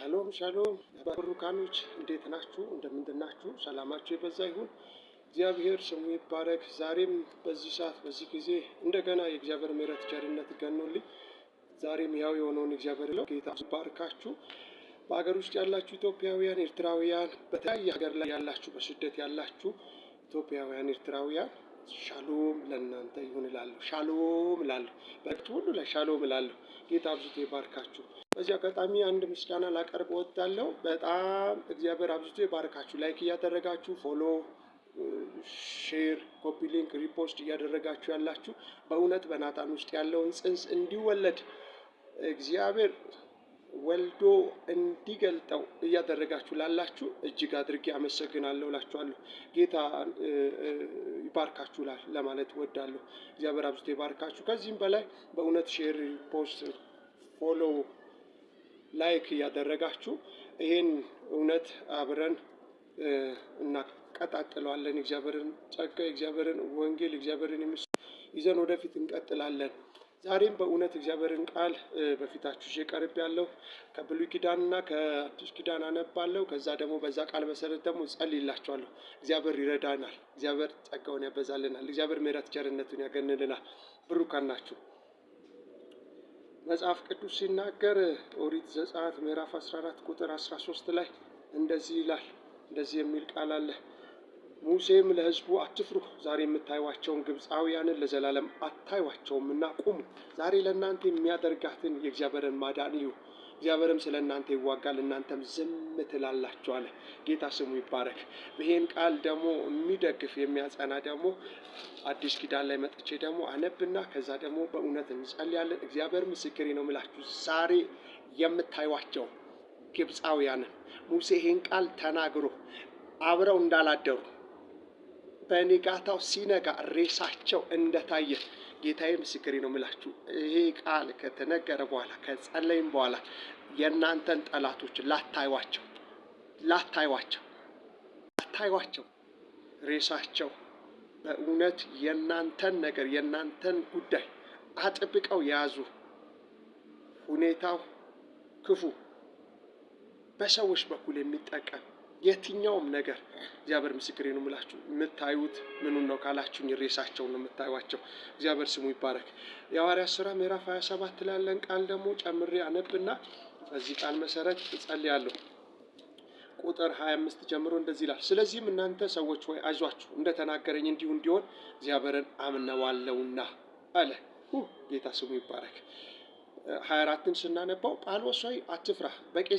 ሻሎም ሻሎም ብሩካኖች እንዴት ናችሁ? እንደምንድናችሁ? ሰላማችሁ የበዛ ይሁን። እግዚአብሔር ስሙ ይባረክ። ዛሬም በዚህ ሰዓት በዚህ ጊዜ እንደገና የእግዚአብሔር ምሕረት ቸርነት ገኖልኝ ዛሬም ያው የሆነውን እግዚአብሔር ለው ጌታ ይባርካችሁ። በሀገር ውስጥ ያላችሁ ኢትዮጵያውያን፣ ኤርትራውያን፣ በተለያየ ሀገር ላይ ያላችሁ፣ በስደት ያላችሁ ኢትዮጵያውያን፣ ኤርትራውያን ሻሎም ለእናንተ ይሁን እላለሁ። ሻሎም እላለሁ። በእርግጥ ሁሉ ላይ ሻሎም እላለሁ። ጌታ አብዝቶ ይባርካችሁ። በዚህ አጋጣሚ አንድ ምስጋና ላቀርብ እወዳለሁ። በጣም እግዚአብሔር አብዝቶ ይባርካችሁ። ላይክ እያደረጋችሁ ፎሎ፣ ሼር፣ ኮፒ ሊንክ፣ ሪፖስት እያደረጋችሁ ያላችሁ በእውነት በናታን ውስጥ ያለውን ጽንስ እንዲወለድ እግዚአብሔር ወልዶ እንዲገልጠው እያደረጋችሁ ላላችሁ እጅግ አድርጌ አመሰግናለሁ እላችኋለሁ። ጌታ ይባርካችሁ ለማለት እወዳለሁ። እግዚአብሔር አብዝቶ ይባርካችሁ። ከዚህም በላይ በእውነት ሼር፣ ፖስት፣ ፎሎ፣ ላይክ እያደረጋችሁ ይሄን እውነት አብረን እናቀጣጥለዋለን። እግዚአብሔርን ጸጋ፣ እግዚአብሔርን ወንጌል፣ እግዚአብሔርን ይዘን ወደፊት እንቀጥላለን። ዛሬም በእውነት እግዚአብሔርን ቃል በፊታችሁ ቀርብ ያለው ከብሉይ ኪዳንና ከአዲስ ኪዳን አነባለሁ። ከዛ ደግሞ በዛ ቃል መሰረት ደግሞ ጸልይላችኋለሁ። እግዚአብሔር ይረዳናል። እግዚአብሔር ጸጋውን ያበዛልናል። እግዚአብሔር ምሕረት ቸርነቱን ያገንልናል። ብሩካን ናችሁ። መጽሐፍ ቅዱስ ሲናገር ኦሪት ዘጸአት ምዕራፍ 14 ቁጥር 13 ላይ እንደዚህ ይላል። እንደዚህ የሚል ቃል አለ። ሙሴም ለሕዝቡ አትፍሩ፣ ዛሬ የምታዩዋቸውን ግብፃውያንን ለዘላለም አታዩዋቸውምና ቁሙ። ዛሬ ለእናንተ የሚያደርጋትን የእግዚአብሔርን ማዳን እዩ። እግዚአብሔርም ስለ እናንተ ይዋጋል፣ እናንተም ዝም ትላላችሁ አለ። ጌታ ስሙ ይባረክ። ይሄን ቃል ደግሞ የሚደግፍ የሚያጸና ደግሞ አዲስ ኪዳን ላይ መጥቼ ደግሞ አነብና ከዛ ደግሞ በእውነት እንጸልያለን። እግዚአብሔር ምስክሬ ነው የምላችሁ። ዛሬ የምታዩዋቸው ግብፃውያንን ሙሴ ይሄን ቃል ተናግሮ አብረው እንዳላደሩ በንጋታው ሲነጋ ሬሳቸው እንደታየ ጌታዬ ምስክሬ ነው የምላችሁ። ይሄ ቃል ከተነገረ በኋላ ከጸለይም በኋላ የእናንተን ጠላቶች ላታዩዋቸው ሬሳቸው በእውነት የእናንተን ነገር የእናንተን ጉዳይ አጥብቀው የያዙ ሁኔታው ክፉ በሰዎች በኩል የሚጠቀም የትኛውም ነገር እግዚአብሔር ምስክሬ ነው የምላችሁ። የምታዩት ምኑን ነው ካላችሁኝ ሬሳቸውን ነው የምታዩዋቸው። እግዚአብሔር ስሙ ይባረክ። የሐዋርያት ሥራ ምዕራፍ 27 ላይ ያለን ቃል ደግሞ ጨምሬ አነብና በዚህ ቃል መሰረት እጸልያለሁ። ቁጥር 25 ጀምሮ እንደዚህ ይላል። ስለዚህም እናንተ ሰዎች ሆይ አይዟችሁ፣ እንደተናገረኝ እንዲሁ እንዲሆን እግዚአብሔርን አምነዋለሁና አለ። ጌታ ስሙ ይባረክ። 24ን ስናነባው ጳውሎስ ሆይ አትፍራ፣ በቄሳር